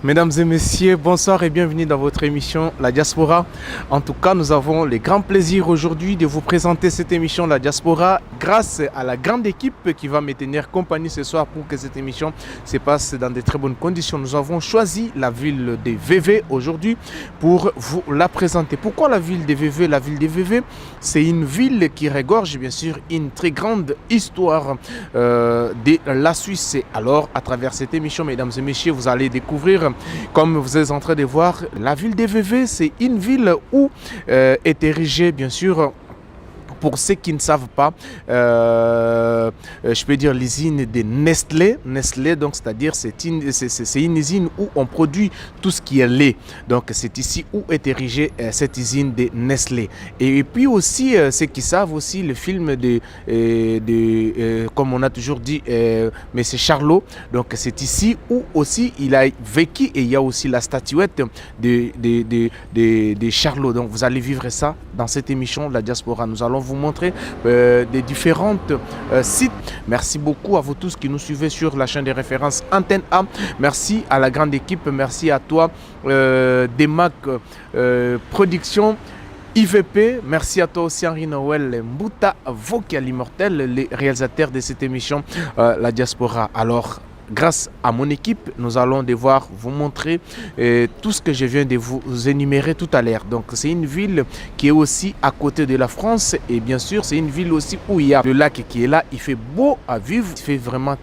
Mesdames et messieurs, bonsoir et bienvenue dans votre émission La Diaspora. En tout cas, nous avons le grand plaisir aujourd'hui de vous présenter cette émission La Diaspora grâce à la grande équipe qui va me tenir compagnie ce soir pour que cette émission se passe dans de très bonnes conditions. Nous avons choisi la ville de VV aujourd'hui pour vous la présenter. Pourquoi la ville de VV? La ville de VV, c'est une ville qui regorge bien sûr une très grande histoire de la Suisse. Alors, à travers cette émission, mesdames et messieurs, vous allez découvrir, comme vous êtes en train de voir, la ville de VV, c'est une ville où est érigée, bien sûr, pour ceux qui ne savent pas, je peux dire l'usine de Nestlé. Nestlé, donc, c'est-à-dire c'est une usine où on produit tout ce qui est lait. Donc, c'est ici où est érigée cette usine de Nestlé. Et puis aussi, ceux qui savent aussi le film comme on a toujours dit, mais c'est Charlot. Donc, c'est ici où aussi il a vécu et il y a aussi la statuette de Charlot. Donc, vous allez vivre ça dans cette émission La Diaspora. Nous allons vous montrer des différents sites. Merci beaucoup à vous tous qui nous suivez sur la chaîne de référence Antenne A. Merci à la grande équipe. Merci à toi, Demac Production. IVP, merci à toi aussi Henri Noël Mbouta, vocal immortel, les réalisateurs de cette émission La Diaspora. Alors, grâce à mon équipe, nous allons devoir vous montrer tout ce que je viens de vous énumérer tout à l'heure. Donc, c'est une ville qui est aussi à côté de la France et bien sûr, c'est une ville aussi où il y a le lac qui est là. Il fait beau à vivre, il fait vraiment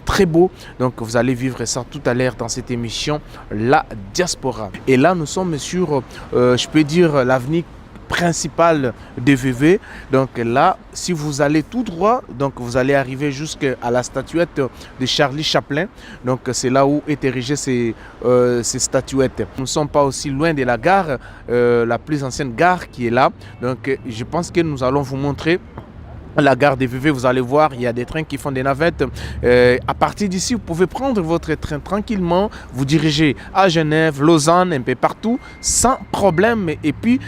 très beau. Donc, vous allez vivre ça tout à l'heure dans cette émission La Diaspora. Et là, nous sommes sur, je peux dire, l'avenue principale de VV. Donc là, si vous allez tout droit, donc vous allez arriver jusqu'à la statuette de Charlie Chaplin. Donc c'est là où est érigée ces statuettes. Nous ne sommes pas aussi loin de la gare, la plus ancienne gare qui est là. Donc je pense que nous allons vous montrer la gare de VV. Vous allez voir, il y a des trains qui font des navettes. À partir d'ici, vous pouvez prendre votre train tranquillement, vous diriger à Genève, Lausanne, un peu partout, sans problème. Et puis,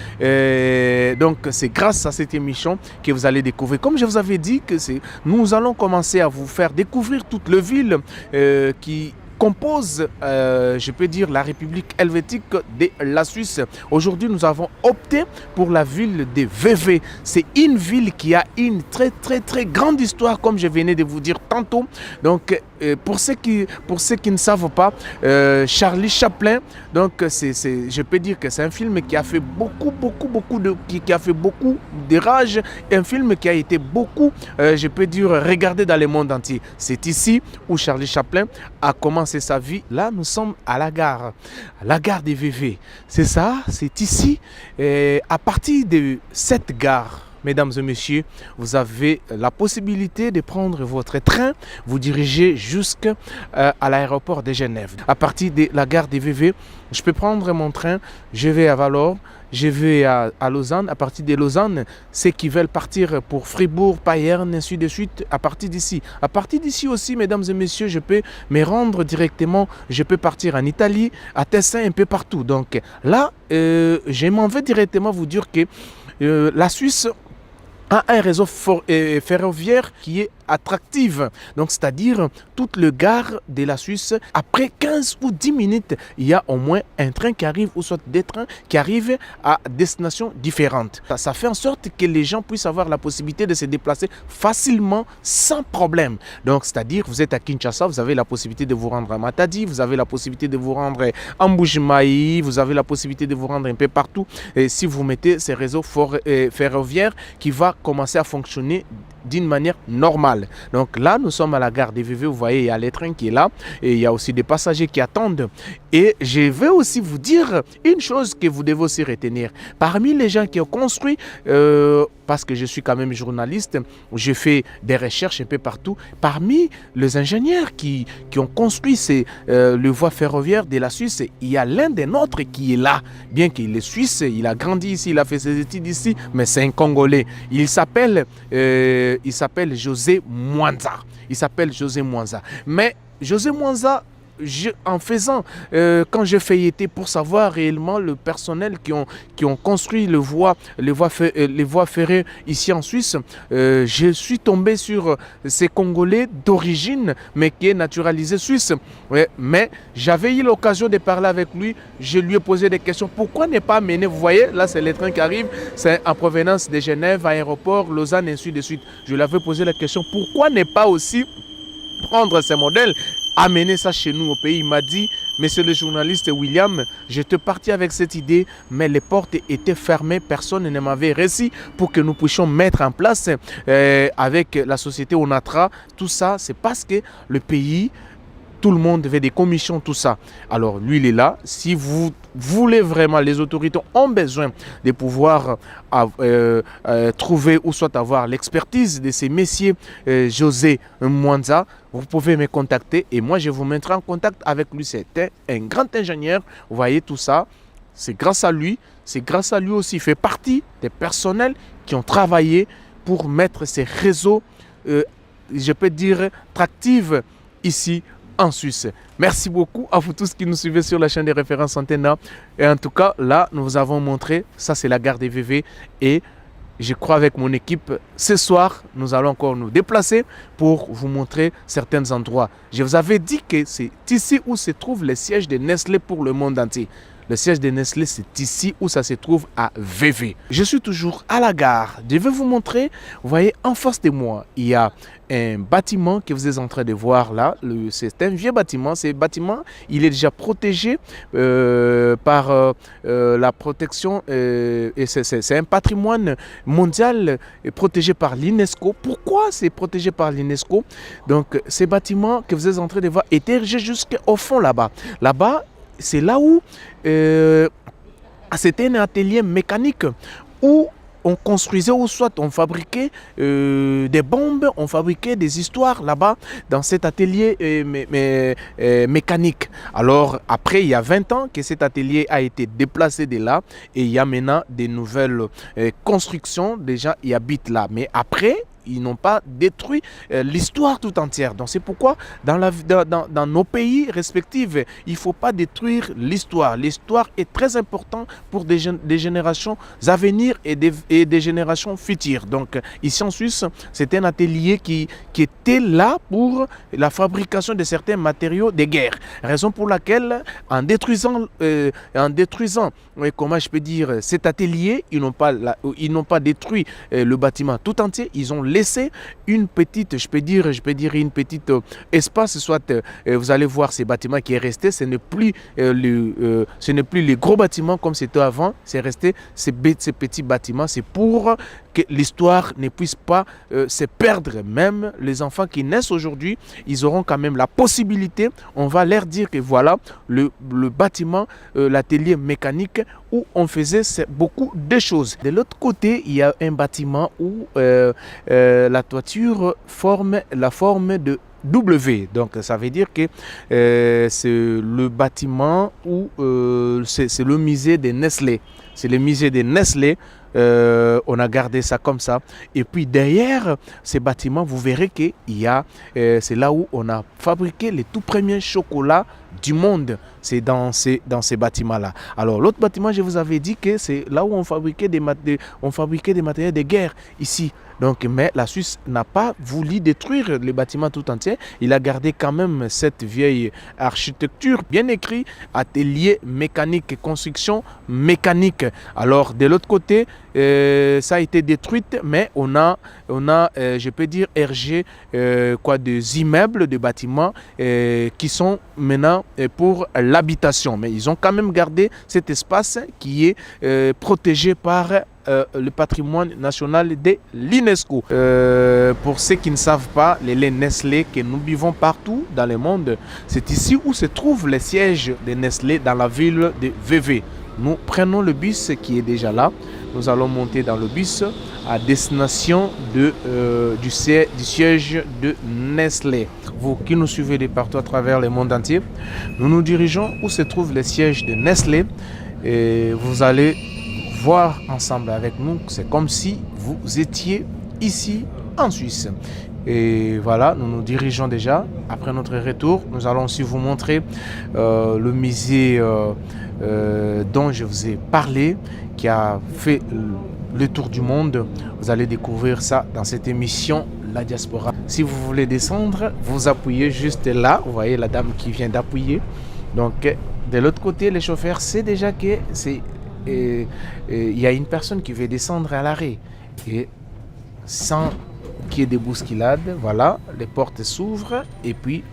donc, c'est grâce à cette émission que vous allez découvrir. Comme je vous avais dit, nous allons commencer à vous faire découvrir toute la ville qui compose, je peux dire, la République helvétique de la Suisse. Aujourd'hui, nous avons opté pour la ville de VV. C'est une ville qui a une très grande histoire, comme je venais de vous dire tantôt. Donc, pour ceux qui ne savent pas, Charlie Chaplin, donc je peux dire que c'est un film qui a fait qui a fait beaucoup de rage, un film qui a été beaucoup, je peux dire, regardé dans le monde entier. C'est ici où Charlie Chaplin a commencé sa vie. Là, nous sommes à la gare des VV. C'est ça, c'est ici. À partir de cette gare, mesdames et messieurs, vous avez la possibilité de prendre votre train, vous dirigez jusqu'à l'aéroport de Genève. À partir de la gare des VV, je peux prendre mon train, je vais à Valor, je vais à Lausanne. À partir de Lausanne, ceux qui veulent partir pour Fribourg, Payerne, ainsi de suite, à partir d'ici. À partir d'ici aussi, mesdames et messieurs, je peux me rendre directement, je peux partir en Italie, à Tessin, un peu partout. Donc là, je m'en vais directement vous dire que la Suisse a un réseau ferroviaire qui est attractive. Donc, c'est-à-dire, toute le gare de la Suisse, après 15 ou 10 minutes, il y a au moins un train qui arrive ou soit des trains qui arrivent à destinations différentes. Ça fait en sorte que les gens puissent avoir la possibilité de se déplacer facilement, sans problème. Donc, c'est-à-dire, vous êtes à Kinshasa, vous avez la possibilité de vous rendre à Matadi, vous avez la possibilité de vous rendre à Mbujimayi, vous avez la possibilité de vous rendre un peu partout. Et si vous mettez ces réseaux ferroviaires qui va commencer à fonctionner d'une manière normale. Donc là, nous sommes à la gare des VV, vous voyez, il y a les trains qui est là et il y a aussi des passagers qui attendent. Et je vais aussi vous dire une chose que vous devez aussi retenir. Parmi les gens qui ont construit, parce que je suis quand même journaliste, je fais des recherches un peu partout, parmi les ingénieurs qui ont construit les voies ferroviaires de la Suisse, il y a l'un des nôtres qui est là. Bien qu'il est suisse, il a grandi ici, il a fait ses études ici, mais c'est un Congolais. Il s'appelle José Mwanza. Mais José Mwanza, en faisant, quand j'ai feuilleté pour savoir réellement le personnel qui ont construit les voies ferrées ici en Suisse, je suis tombé sur ces Congolais d'origine, mais qui est naturalisé suisse. Ouais, mais j'avais eu l'occasion de parler avec lui, je lui ai posé des questions. Pourquoi ne pas amener, vous voyez, là c'est les trains qui arrivent, c'est en provenance de Genève, aéroport, Lausanne, et ainsi de suite. Je lui avais posé la question, pourquoi ne pas aussi prendre ces modèles, amener ça chez nous au pays. Il m'a dit, monsieur le journaliste William, j'étais parti avec cette idée, mais les portes étaient fermées, personne ne m'avait réussi pour que nous puissions mettre en place avec la société Onatra. Tout ça, c'est parce que le pays, tout le monde veut des commissions, tout ça. Alors lui, il est là. Si vous voulez vraiment, les autorités ont besoin de pouvoir trouver ou soit avoir l'expertise de ces messieurs José Mwanza, vous pouvez me contacter et moi je vous mettrai en contact avec lui. C'était un grand ingénieur. Vous voyez tout ça, c'est grâce à lui. C'est grâce à lui aussi. Il fait partie des personnels qui ont travaillé pour mettre ces réseaux, je peux dire, tractifs ici en Suisse. Merci beaucoup à vous tous qui nous suivez sur la chaîne des références Antena. Et en tout cas, là, nous vous avons montré, ça c'est la gare des VV. Et je crois avec mon équipe, ce soir, nous allons encore nous déplacer pour vous montrer certains endroits. Je vous avais dit que c'est ici où se trouve le siège de Nestlé pour le monde entier. Le siège de Nestlé, c'est ici où ça se trouve à VV. Je suis toujours à la gare. Je vais vous montrer, vous voyez, en face de moi, il y a un bâtiment que vous êtes en train de voir là. C'est un vieux bâtiment. Ce bâtiment, il est déjà protégé par la protection. Et c'est un patrimoine mondial protégé par l'UNESCO. Pourquoi c'est protégé par l'UNESCO? Donc, ces bâtiments que vous êtes en train de voir étaient érigés jusqu'au fond là-bas. Là-bas, c'est là où c'était un atelier mécanique où on construisait ou soit on fabriquait des bombes, on fabriquait des histoires là-bas dans cet atelier mécanique. Alors après, il y a 20 ans que cet atelier a été déplacé de là et il y a maintenant des nouvelles constructions, des gens y habitent là. Mais après, ils n'ont pas détruit l'histoire tout entière. Donc c'est pourquoi dans nos pays respectifs, il ne faut pas détruire l'histoire. L'histoire est très importante pour des générations à venir et des générations futures. Donc ici en Suisse, c'est un atelier qui était là pour la fabrication de certains matériaux de guerre. Raison pour laquelle, en détruisant comment je peux dire, cet atelier, ils n'ont pas détruit le bâtiment tout entier. Ils ont laissé une petite, je peux dire une petite espace, soit vous allez voir ces bâtiments qui est resté, ce n'est plus les gros bâtiments comme c'était avant, c'est resté ces petits bâtiments, c'est pour que l'histoire ne puisse pas se perdre. Même les enfants qui naissent aujourd'hui, ils auront quand même la possibilité, on va leur dire que voilà le bâtiment, l'atelier mécanique où on faisait beaucoup de choses. De l'autre côté, il y a un bâtiment où la toiture forme la forme de W. Donc ça veut dire que c'est le bâtiment où c'est le musée de Nestlé. C'est le musée de Nestlé. On a gardé ça comme ça. Et puis derrière ces bâtiments, vous verrez qu'il y a, c'est là où on a fabriqué les tout premiers chocolats du monde. C'est dans ces bâtiments-là. Alors l'autre bâtiment, je vous avais dit que c'est là où on fabriquait des matériels de guerre ici. Donc, mais la Suisse n'a pas voulu détruire les bâtiments tout entiers. Il a gardé quand même cette vieille architecture, bien écrit, atelier mécanique et construction mécanique. Alors de l'autre côté, ça a été détruit, mais on a je peux dire, érigé des immeubles, des bâtiments qui sont maintenant pour l'habitation. Mais ils ont quand même gardé cet espace qui est protégé par le patrimoine national de l'UNESCO. Pour ceux qui ne savent pas, les laits Nestlé que nous buvons partout dans le monde, c'est ici où se trouve le siège de Nestlé dans la ville de VV. Nous prenons le bus qui est déjà là. Nous allons monter dans le bus à destination du siège de Nestlé. Vous qui nous suivez de partout à travers le monde entier, nous nous dirigeons où se trouve le siège de Nestlé et vous allez voir ensemble avec nous, c'est comme si vous étiez ici en Suisse. Et voilà, nous nous dirigeons déjà. Après notre retour, nous allons aussi vous montrer le musée dont je vous ai parlé, qui a fait le tour du monde. Vous allez découvrir ça dans cette émission La Diaspora. Si vous voulez descendre, vous appuyez juste là. Vous voyez la dame qui vient d'appuyer. Donc de l'autre côté, les chauffeurs, c'est déjà que il y a une personne qui veut descendre à l'arrêt. Et sans qu'il y ait des bousculades, voilà, les portes s'ouvrent et puis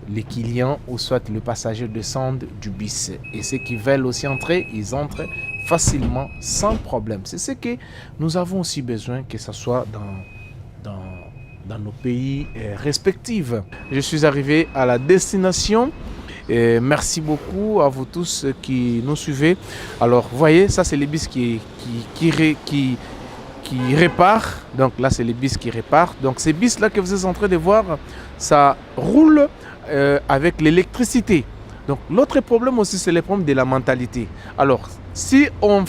les clients ou soit le passager descendent du bus. Et ceux qui veulent aussi entrer, ils entrent facilement, sans problème. C'est ce que nous avons aussi besoin, que ce soit dans nos pays respectifs. Je suis arrivé à la destination. Et merci beaucoup à vous tous qui nous suivez. Alors, vous voyez, ça c'est les bus qui répare. Donc là, c'est les bus qui réparent. Donc ces bus-là que vous êtes en train de voir, ça roule avec l'électricité. Donc l'autre problème aussi, c'est le problème de la mentalité. Alors, si on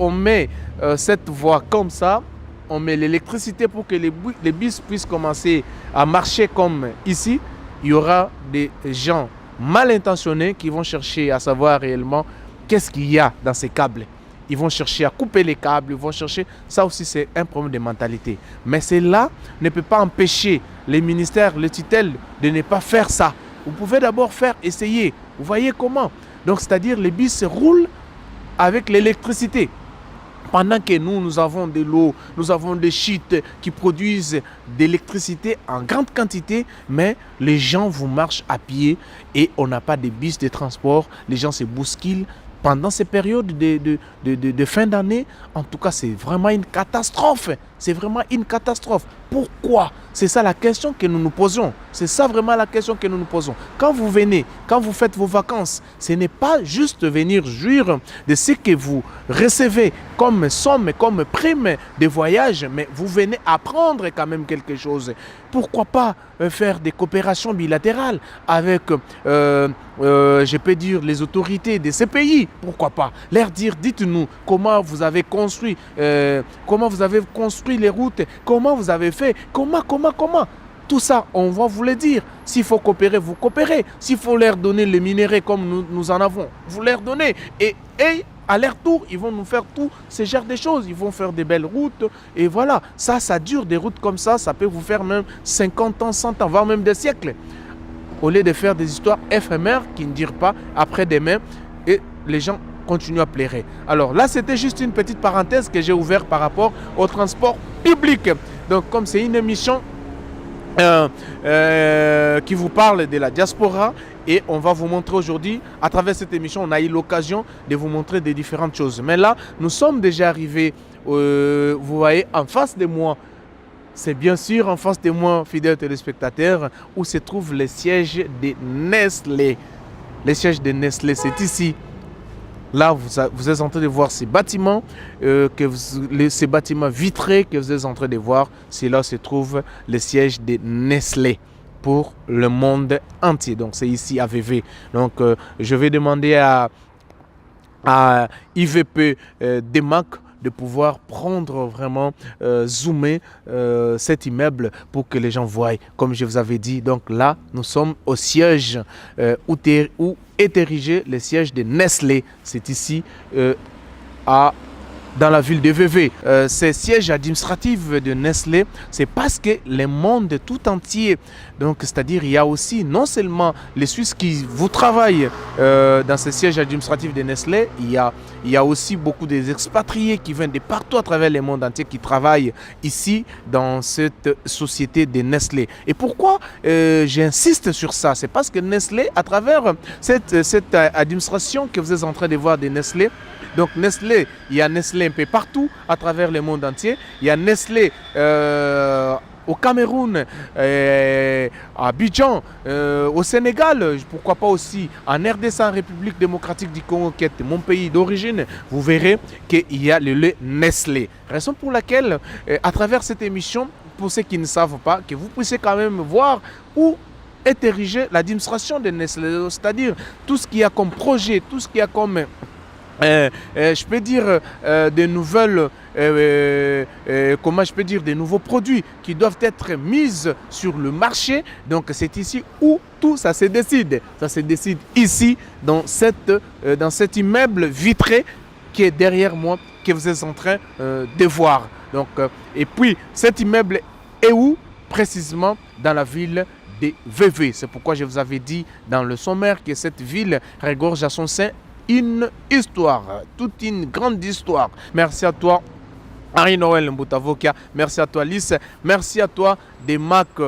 met cette voie comme ça, on met l'électricité pour que les bus puissent commencer à marcher comme ici, il y aura des gens mal intentionnés qui vont chercher à savoir réellement qu'est-ce qu'il y a dans ces câbles. Ils vont chercher à couper les câbles, ils vont chercher... Ça aussi, c'est un problème de mentalité. Mais cela ne peut pas empêcher les ministères, les tutelles de ne pas faire ça. Vous pouvez d'abord essayer. Vous voyez comment? Donc, c'est-à-dire les bus roulent avec l'électricité. Pendant que nous avons de l'eau, nous avons des chutes qui produisent de l'électricité en grande quantité, mais les gens vous marchent à pied et on n'a pas de bus de transport. Les gens se bousculent. Pendant ces périodes de fin d'année, en tout cas, c'est vraiment une catastrophe. C'est vraiment une catastrophe. Pourquoi? C'est ça la question que nous nous posons. C'est ça vraiment la question que nous nous posons. Quand vous venez, quand vous faites vos vacances, ce n'est pas juste venir jouir de ce que vous recevez comme somme, comme prime de voyage, mais vous venez apprendre quand même quelque chose. Pourquoi pas faire des coopérations bilatérales avec, je peux dire, les autorités de ces pays? Pourquoi pas leur dire, dites-nous comment vous avez construit les routes, comment vous avez fait, comment. Tout ça, on va vous le dire. S'il faut coopérer, vous coopérez. S'il faut leur donner les minéraux comme nous en avons, vous leur donnez. Et à leur tour, ils vont nous faire tout ce genre de choses. Ils vont faire des belles routes. Et voilà, ça dure des routes comme ça. Ça peut vous faire même 50 ans, 100 ans, voire même des siècles. Au lieu de faire des histoires éphémères qui ne durent pas après-demain. Et les gens continuent à pleurer. Alors là, c'était juste une petite parenthèse que j'ai ouverte par rapport au transport public. Donc, comme c'est une émission qui vous parle de la diaspora et on va vous montrer aujourd'hui, à travers cette émission, on a eu l'occasion de vous montrer des différentes choses. Mais là, nous sommes déjà arrivés, vous voyez, en face de moi, c'est bien sûr en face de moi, fidèles téléspectateurs, où se trouve le siège de Nestlé. Le siège de Nestlé, c'est ici. Là, vous êtes en train de voir ces bâtiments, ces bâtiments vitrés que vous êtes en train de voir. C'est là se trouve le siège de Nestlé pour le monde entier. Donc, c'est ici à VV. Donc, je vais demander à IVP DEMAC de pouvoir prendre vraiment, zoomer cet immeuble pour que les gens voient, comme je vous avais dit. Donc là, nous sommes au siège où est érigé le siège de Nestlé. C'est ici dans la ville de VV. Ce siège administratif de Nestlé, c'est parce que le monde tout entier, donc c'est-à-dire il y a aussi non seulement les Suisses qui vous travaillent dans ce siège administratif de Nestlé, il y a aussi beaucoup des expatriés qui viennent de partout à travers le monde entier qui travaillent ici dans cette société de Nestlé. Et pourquoi j'insiste sur ça? C'est parce que Nestlé, à travers cette administration que vous êtes en train de voir de Nestlé, donc Nestlé, il y a Nestlé un peu partout à travers le monde entier. Il y a Nestlé au Cameroun, à Abidjan, au Sénégal, pourquoi pas aussi en RDC, en République démocratique du Congo, qui est mon pays d'origine. Vous verrez qu'il y a le lait Nestlé. Raison pour laquelle, à travers cette émission, pour ceux qui ne savent pas, que vous puissiez quand même voir où est érigée l'administration de Nestlé, c'est-à-dire tout ce qu'il y a comme projet, tout ce qu'il y a comme je peux dire, des nouvelles, comment je peux dire, des nouveaux produits qui doivent être mis sur le marché. Donc c'est ici où tout ça se décide. Ça se décide ici, dans cet immeuble vitré qui est derrière moi, que vous êtes en train de voir. Donc, et puis cet immeuble est où? Précisément dans la ville de VV. C'est pourquoi je vous avais dit dans le sommaire que cette ville regorge à son sein une histoire, toute une grande histoire. Merci à toi, Harry-Noël Mboutavokia. Merci à toi, Lys. Merci à toi, des marques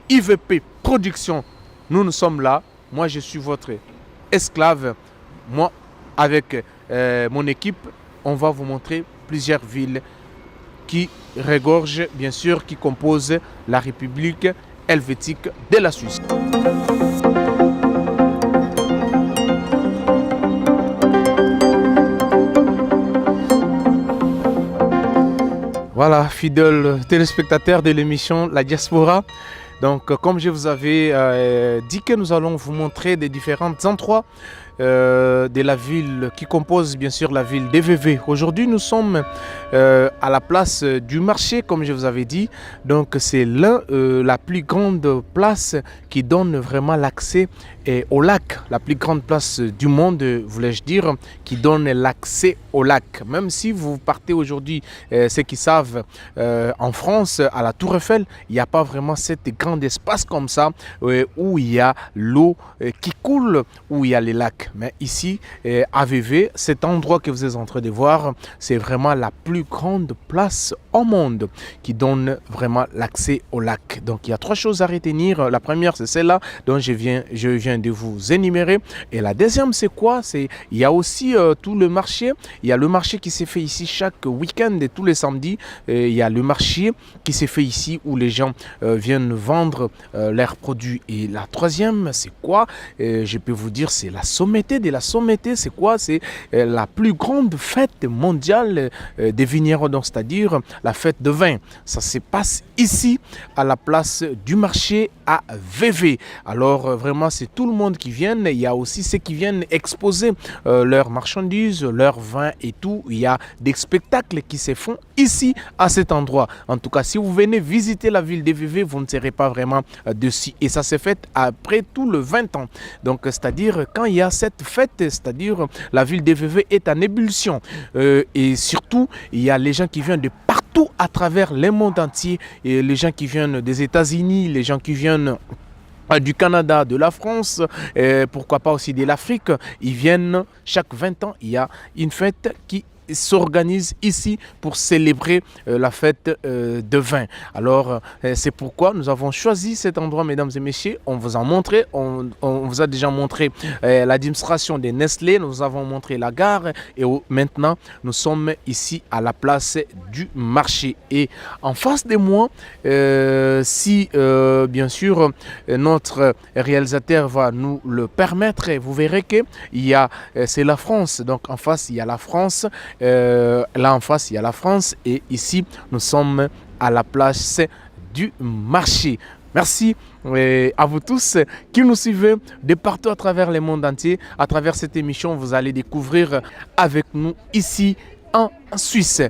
IVP Production. Nous sommes là. Moi, je suis votre esclave. Moi, avec mon équipe, on va vous montrer plusieurs villes qui regorgent, bien sûr, qui composent la République helvétique de la Suisse. Voilà, fidèles téléspectateurs de l'émission La Diaspora. Donc, comme je vous avais dit que nous allons vous montrer des différents endroits de la ville qui compose bien sûr la ville d'EVV. Aujourd'hui, nous sommes à la place du marché, comme je vous avais dit. Donc, c'est la plus grande place qui donne vraiment l'accès au lac. La plus grande place du monde, voulais-je dire, qui donne l'accès au lac. Même si vous partez aujourd'hui, ceux qui savent, en France, à la Tour Eiffel, il n'y a pas vraiment cet grand espace comme ça où il y a l'eau qui coule, où il y a les lacs. Mais ici, à VV, cet endroit que vous êtes en train de voir, c'est vraiment la plus grande place au monde qui donne vraiment l'accès au lac. Donc, il y a trois choses à retenir. La première, c'est celle-là dont je viens de vous énumérer. Et la deuxième, c'est quoi? Il y a aussi tout le marché. Il y a le marché qui s'est fait ici chaque week-end et tous les samedis. Il y a le marché qui s'est fait ici où les gens viennent vendre leurs produits. Et la troisième, c'est quoi? Je peux vous dire, c'est la Sommité. De la Sommité, c'est quoi? C'est la plus grande fête mondiale des vignerons, c'est-à-dire la fête de vin. Ça se passe ici, à la place du marché à VV. Alors, vraiment, c'est tout le monde qui vient. Il y a aussi ceux qui viennent exposer leurs marchandises, leurs vins et tout. Il y a des spectacles qui se font ici, à cet endroit. En tout cas, si vous venez visiter la ville de VV, vous ne serez pas vraiment dessus. Et ça s'est fait après tout le 20 ans. Donc, c'est-à-dire, quand il y a cette fête, c'est-à-dire, la ville de VV est en ébullition. Et surtout, il y a les gens qui viennent de partout à travers le monde entier. Et les gens qui viennent des États-Unis, les gens qui viennent du Canada, de la France, pourquoi pas aussi de l'Afrique. Ils viennent chaque 20 ans, il y a une fête qui s'organise ici pour célébrer la fête de vin. Alors, c'est pourquoi nous avons choisi cet endroit, mesdames et messieurs. On vous a montré, on vous a déjà montré l'administration des Nestlé, nous avons montré la gare et maintenant, nous sommes ici à la place du marché. Et en face de moi, si bien sûr notre réalisateur va nous le permettre, vous verrez que c'est la France. Donc en face, il y a la France. Là en face, il y a la France et ici, nous sommes à la place du marché. Merci à vous tous qui nous suivez de partout à travers le monde entier. À travers cette émission, vous allez découvrir avec nous ici en Suisse.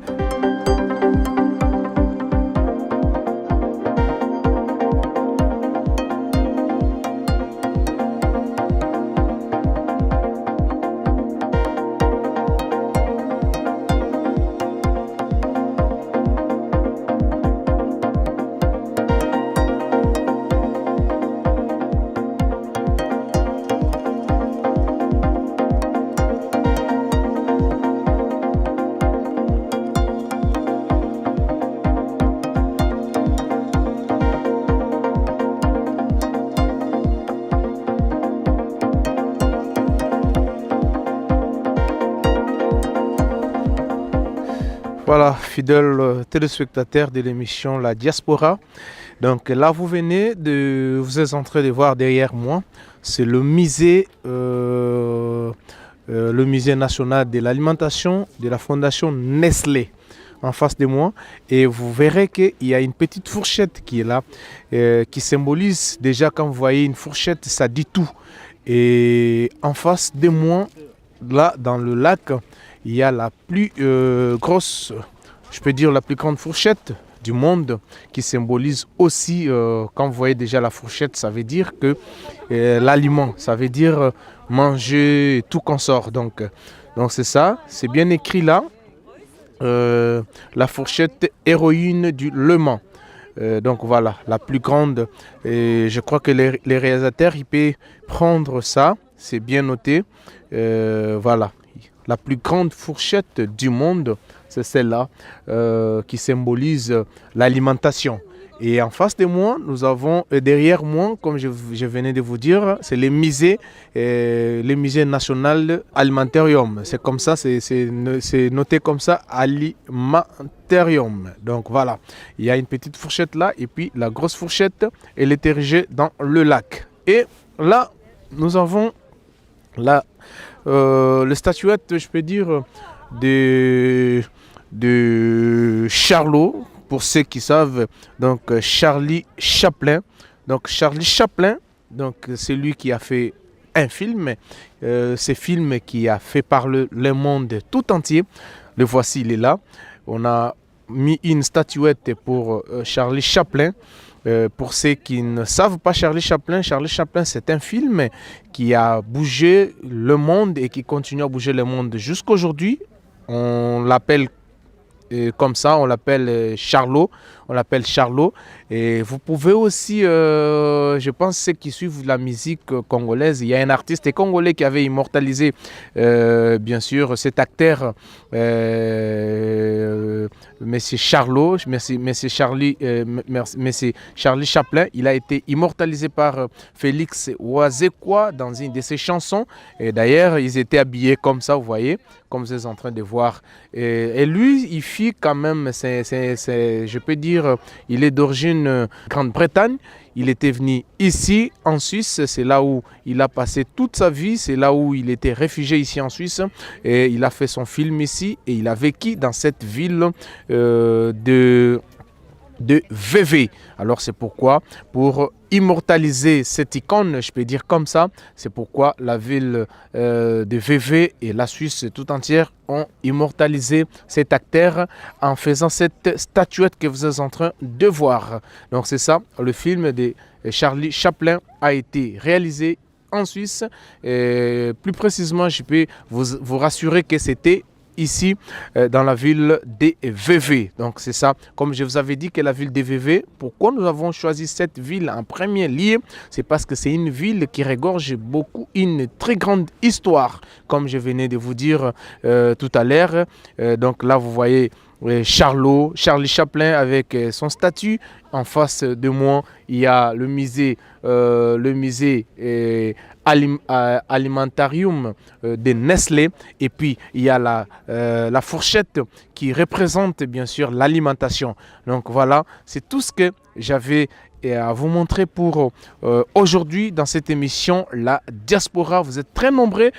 Voilà, fidèles téléspectateurs de l'émission La Diaspora. Donc là, vous êtes en train de voir derrière moi, c'est le musée national de l'alimentation de la fondation Nestlé en face de moi. Et vous verrez qu'il y a une petite fourchette qui est là, qui symbolise déjà, quand vous voyez une fourchette, ça dit tout. Et en face de moi, là, dans le lac, il y a la plus grosse, je peux dire la plus grande fourchette du monde qui symbolise aussi, quand vous voyez déjà la fourchette, ça veut dire que l'aliment, ça veut dire manger tout consort. Donc c'est ça, c'est bien écrit là, la fourchette héroïne du Le Mans. Donc voilà, la plus grande. Et je crois que les réalisateurs, ils peuvent prendre ça, c'est bien noté. Voilà, la plus grande fourchette du monde, c'est celle-là qui symbolise l'alimentation. Et en face de moi, nous avons, derrière moi, comme je venais de vous dire, c'est les musées national alimentarium. C'est comme ça, c'est noté comme ça, alimentarium. Donc voilà, il y a une petite fourchette là, et puis la grosse fourchette, elle est érigée dans le lac. Et là, nous avons le statuette, je peux dire, de Charlot, pour ceux qui savent, donc Charlie Chaplin. Donc Charlie Chaplin, donc c'est lui qui a fait un film, ce film qui a fait parler le monde tout entier. Le voici, il est là. On a mis une statuette pour Charlie Chaplin. Pour ceux qui ne savent pas Charlie Chaplin, c'est un film qui a bougé le monde et qui continue à bouger le monde jusqu'aujourd'hui. On l'appelle comme ça, on l'appelle Charlot. Et vous pouvez aussi, je pense, ceux qui suivent la musique congolaise, il y a un artiste congolais qui avait immortalisé, bien sûr, cet acteur, Monsieur Charlot, Monsieur Charlie Chaplin. Il a été immortalisé par Félix Ouazekwa dans une de ses chansons. Et d'ailleurs, ils étaient habillés comme ça, vous voyez, comme vous êtes en train de voir. Et lui, il fit quand même, je peux dire, il est d'origine Grande-Bretagne. Il était venu ici en Suisse, c'est là où il a passé toute sa vie, c'est là où il était réfugié ici en Suisse. Et il a fait son film ici et il a vécu dans cette ville de VV. Alors c'est pourquoi, pour immortaliser cette icône, je peux dire comme ça, c'est pourquoi la ville de VV et la Suisse tout entière ont immortalisé cet acteur en faisant cette statuette que vous êtes en train de voir. Donc c'est ça, le film de Charlie Chaplin a été réalisé en Suisse. Et plus précisément, je peux vous rassurer que c'était ici dans la ville des VV. Donc c'est ça, comme je vous avais dit que la ville des VV, pourquoi nous avons choisi cette ville en premier lieu, c'est parce que c'est une ville qui regorge beaucoup, une très grande histoire, comme je venais de vous dire tout à l'heure. Donc là vous voyez Charlie Chaplin avec son statut. En face de moi, il y a le musée alimentarium de Nestlé. Et puis, il y a la fourchette qui représente bien sûr l'alimentation. Donc voilà, c'est tout ce que j'avais à vous montrer pour aujourd'hui dans cette émission La Diaspora. Vous êtes très nombreux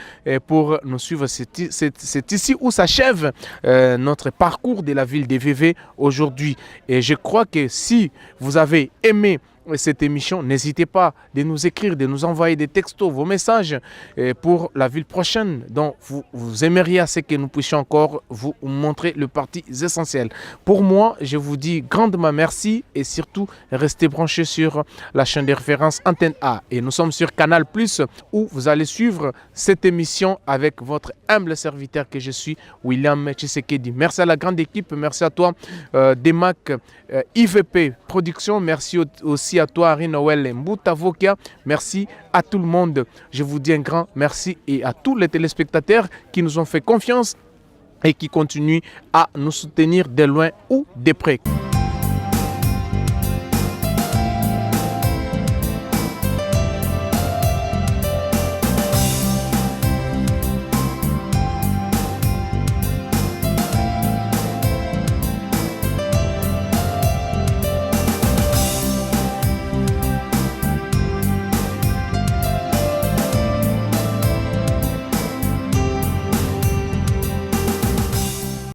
pour nous suivre. C'est ici où s'achève notre parcours de la ville des VV aujourd'hui. Et je crois que si vous avez aimé cette émission, n'hésitez pas de nous écrire, de nous envoyer des textos, vos messages pour la ville prochaine dont vous aimeriez assez que nous puissions encore vous montrer le parti essentiel. Pour moi, je vous dis grandement merci et surtout restez branchés sur la chaîne de référence Antenne A. Et nous sommes sur Canal+, où vous allez suivre cette émission avec votre humble serviteur que je suis, William Tshisekedi. Merci à la grande équipe, merci à toi, Demac IVP Production, merci aussi à toi, Harry Noël Mboutavokia. Merci à tout le monde. Je vous dis un grand merci et à tous les téléspectateurs qui nous ont fait confiance et qui continuent à nous soutenir de loin ou de près.